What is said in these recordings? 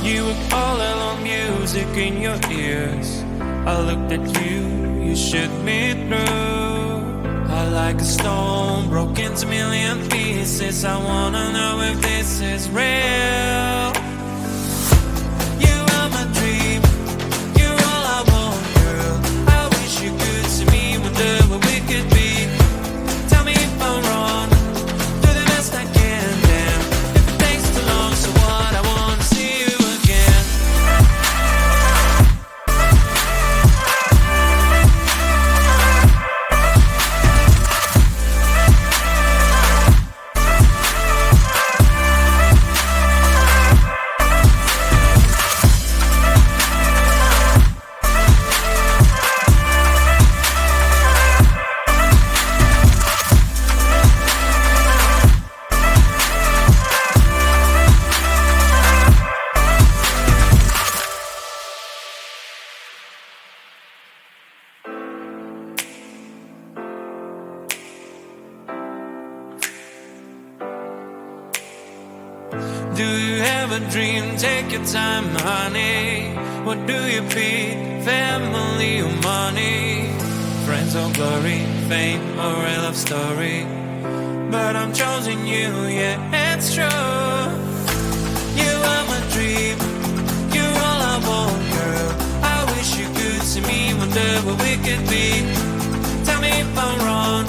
You were all alone, music in your ears. I looked at you, you shook me through. I like a stone, broke into million pieces. I wanna know if this is real. You are my dream, you're all I want, girl. I wish you could see me, wonder what we could be. Tell me if I'm wrong, do the best I can, damn. If it takes too long, so what, I wanna see you again. Do you have a dream? Take your time, honey. What do you feed? Family or money? Friends or glory? Fame or a love story? But I'm choosing you, yeah, it's true. You are my dream, you're all I want, girl. I wish you could see me, wonder what we could be. Tell me if I'm wrong,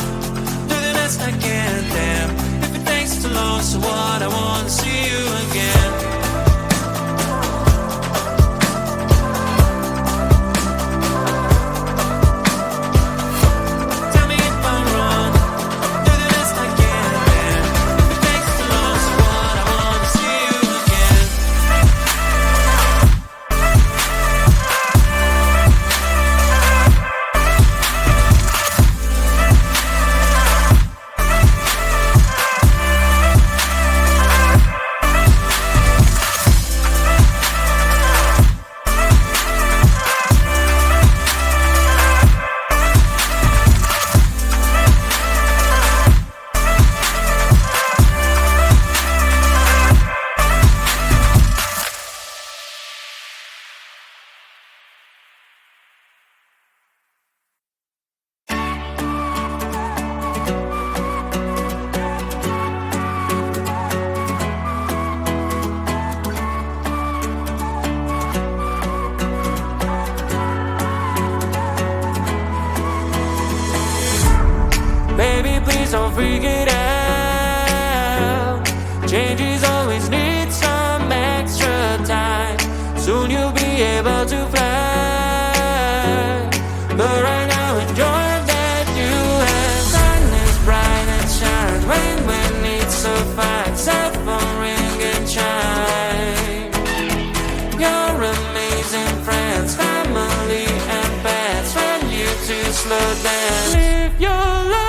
do the best I can, damn. If it takes too long, so what, I wanna see you again. Tell me if I'm wrong, do the best I can, damn. If it takes too long, so what, I wanna see you again. Baby, please don't freak it out. Changes always need some extra time. Soon you'll be able to fly. But right now enjoy that you have. Sun is bright and shines. Rain when it's so fine. Cell phone ring and chime. Your amazing friends, family and pets. Want you to slow down. Live your life.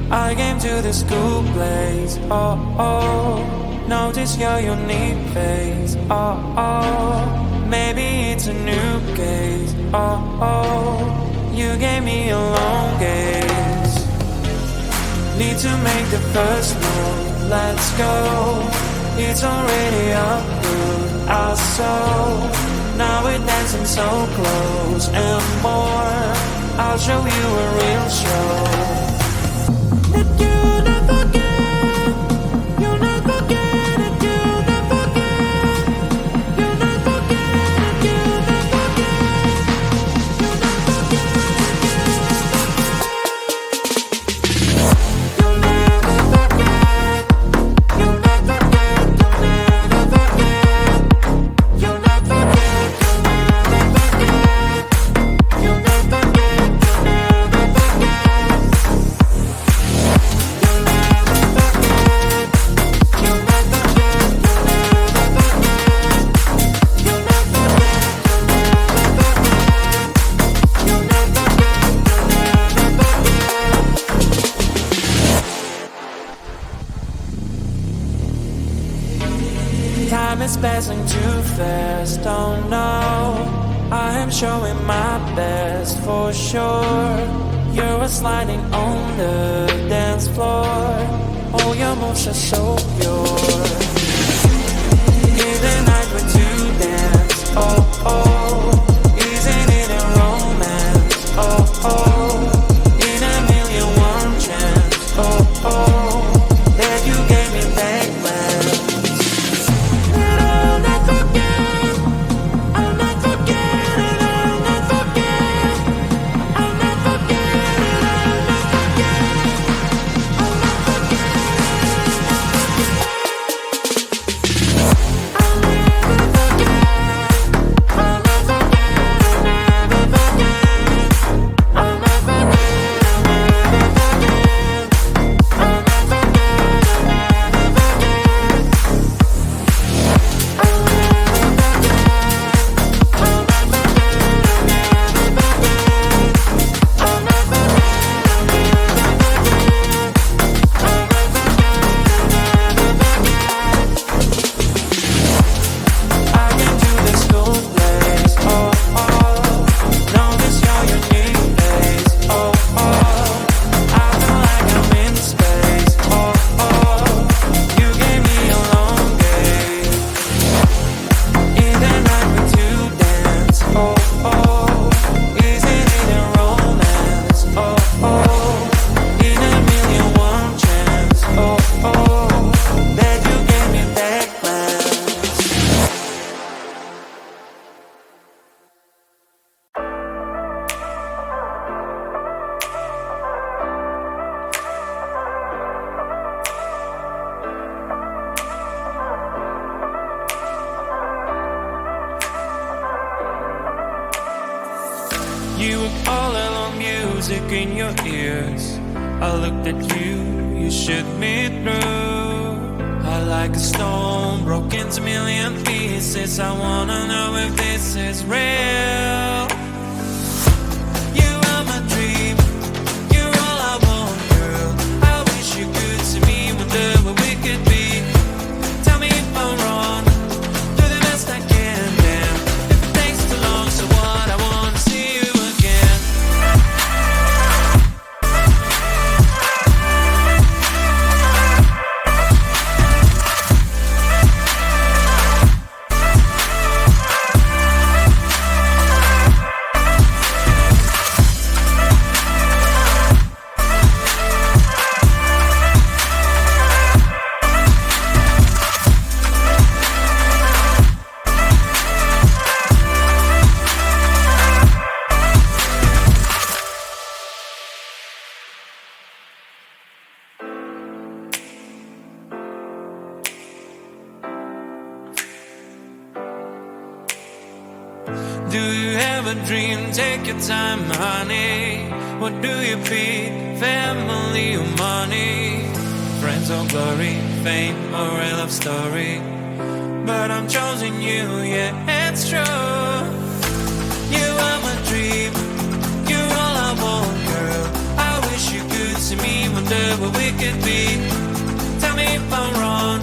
I came to this cool place, oh, oh. Notice your unique face, oh, oh. Maybe it's a new case, oh, oh. You gave me a long gaze. Need to make the first move, let's go. It's already up good, our soul. Now we're dancing so close and more. I'll show you a real show. That you never get, you'll never get it, you'll never get, you'll never get it, you'll never get, you'll never get, you'll never forget, you'll never get, you'll never forget, you'll never get, you'll never get, you'll never get. Time is passing too fast, oh no. I am showing my best for sure. You're sliding on the dance floor. All your moves are so pure. In the night we're to dance, oh oh. Isn't it a romance, oh oh. In a million one chance, oh oh. That you gave me back when. I'll never forget, I'll never forget it, I'll never forget, I'll never forget it, I'll never forget, I'll never forget, I'll never forget, I'll never You with all along music in your ears. I looked at you, you shook me through. I like a stone, broke into million pieces. I wanna know if this is real. You are my dream, you're all I want, girl. I wish you could see me, wonder what we could be. Tell me if I'm wrong, do the best I can, damn. If it takes too long, so what, I wanna see you again. Do you have a dream? Take your time, honey. What do you feed? Family or money? Friends or glory? Fame or a love story? But I'm choosing you, yeah, it's true. You are my dream, you're all I want, girl. I wish you could see me wonder of what we could be. Tell me if I'm wrong,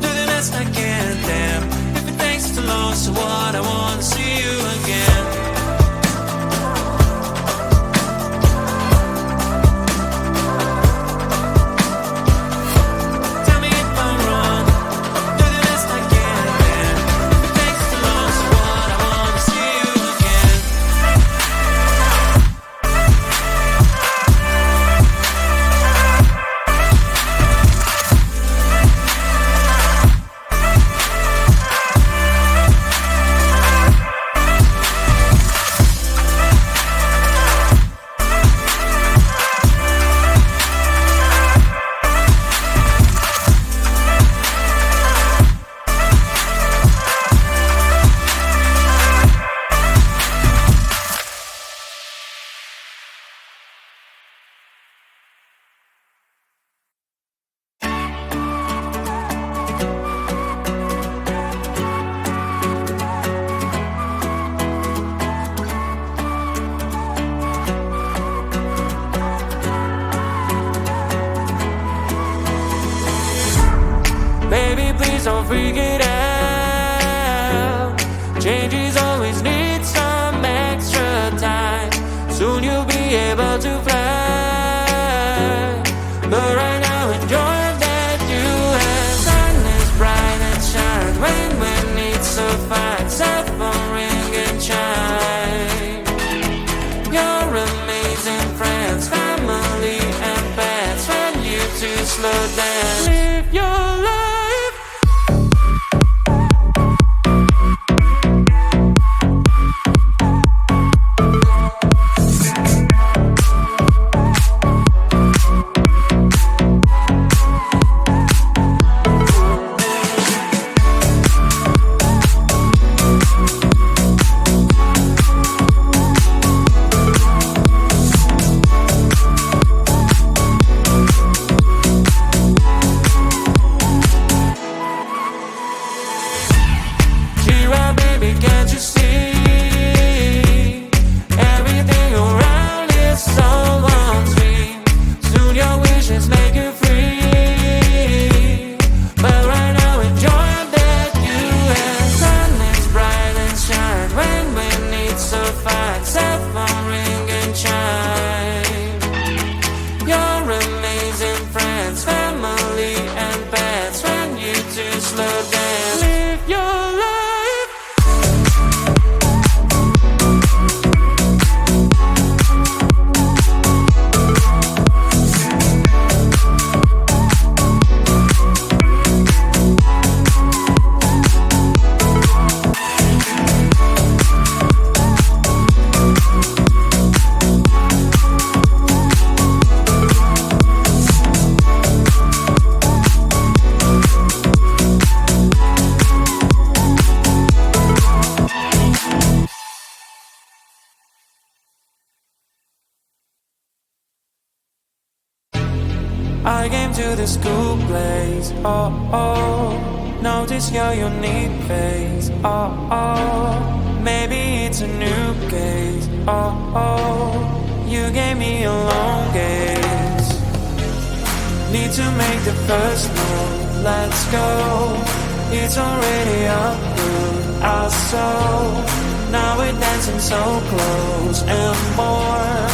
do the best I can. Damn, if it takes too long, so what? I wanna see you again. Don't freak it out. Changes always need some extra time. Soon you'll be able to fly. But right now enjoy that you have. Sun is bright and shine. Rain when it's so fine. Cell phone ring and chime. Your amazing friends, family and pets. When you to slow down. Live your life. I came to the school place, oh, oh. Notice your unique face, oh, oh. Maybe it's a new case, oh, oh. You gave me a long gaze. Need to make the first move, let's go. It's already up through our soul. Now we're dancing so close and more.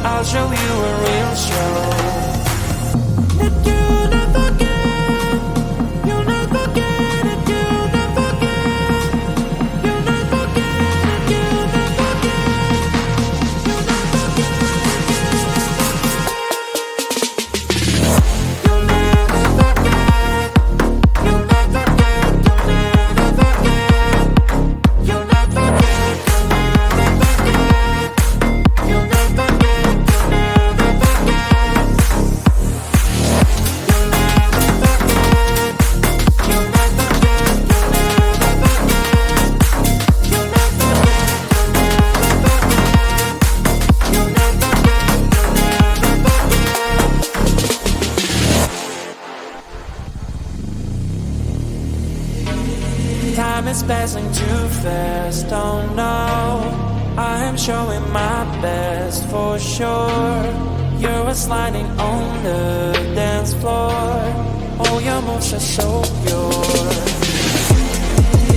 I'll show you a real show. Time is passing too fast, oh no. I am showing my best for sure. You're a sliding on the dance floor. All your moves are so pure.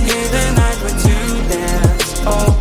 In the night when you dance, oh